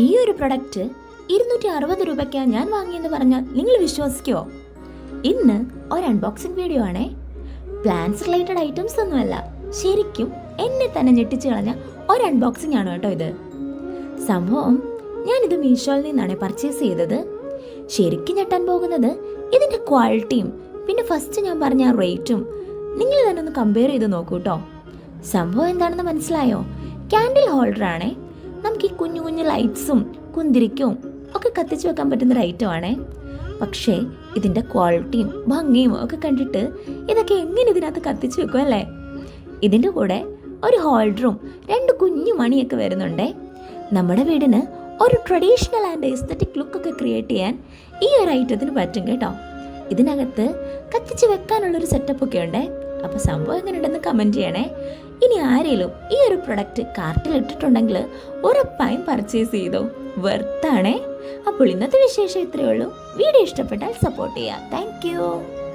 ഈ ഒരു പ്രൊഡക്റ്റ് 260 രൂപയ്ക്കാണ് ഞാൻ വാങ്ങിയെന്ന് പറഞ്ഞാൽ നിങ്ങൾ വിശ്വസിക്കുമോ? ഇന്ന് ഒരു അൺബോക്സിംഗ് വീഡിയോ ആണേ. പ്ലാന്റ്സ് റിലേറ്റഡ് ഐറ്റംസ് ഒന്നുമല്ല, ശരിക്കും എന്നെ തന്നെ ഞെട്ടിച്ചു കളഞ്ഞ ഒരു അൺബോക്സിംഗ് ആണ് കേട്ടോ ഇത്. സംഭവം ഞാനിത് മീഷോയിൽ നിന്നാണ് പർച്ചേസ് ചെയ്തത്. ശരിക്കും ഞെട്ടാൻ പോകുന്നത് ഇതിൻ്റെ ക്വാളിറ്റിയും പിന്നെ ഫസ്റ്റ് ഞാൻ പറഞ്ഞ റേറ്റും. നിങ്ങൾ തന്നെ ഒന്ന് കമ്പയർ ചെയ്ത് നോക്കൂ കേട്ടോ. സംഭവം എന്താണെന്ന് മനസ്സിലായോ? ക്യാൻഡിൽ ഹോൾഡർ ആണേ. നമുക്ക് ഈ കുഞ്ഞു കുഞ്ഞു ലൈറ്റ്സും കുന്തിരിക്കും ഒക്കെ കത്തിച്ച് വെക്കാൻ പറ്റുന്ന ഒരു ഐറ്റം ആണേ. പക്ഷേ ഇതിൻ്റെ ക്വാളിറ്റിയും ഭംഗിയും ഒക്കെ കണ്ടിട്ട് ഇതൊക്കെ എങ്ങനെ ഇതിനകത്ത് കത്തിച്ച് വെക്കും അല്ലേ? ഇതിൻ്റെ കൂടെ ഒരു ഹോൾഡറും 2 കുഞ്ഞു മണിയൊക്കെ വരുന്നുണ്ടേ. നമ്മുടെ വീടിന് ഒരു ട്രഡീഷണൽ ആൻഡ് എസ്തറ്റിക് ലുക്കൊക്കെ ക്രിയേറ്റ് ചെയ്യാൻ ഈ ഒരു ഐറ്റത്തിന് പറ്റും കേട്ടോ. ഇതിനകത്ത് കത്തിച്ച് വെക്കാനുള്ളൊരു സെറ്റപ്പൊക്കെ ഉണ്ടേ. അപ്പോൾ സംഭവം എങ്ങനെയുണ്ടെന്ന് കമൻറ്റ് ചെയ്യണേ. ഇനി ആരെങ്കിലും ഈ ഒരു പ്രൊഡക്റ്റ് കാർട്ടിൽ ഇട്ടിട്ടുണ്ടെങ്കിൽ ഉറപ്പായും പർച്ചേസ് ചെയ്തോ, വെർത്താണേ. അപ്പോൾ ഇന്നത്തെ വിശേഷം ഇത്രയേ ഉള്ളൂ. വീഡിയോ ഇഷ്ടപ്പെട്ടാൽ സപ്പോർട്ട് ചെയ്യുക. താങ്ക്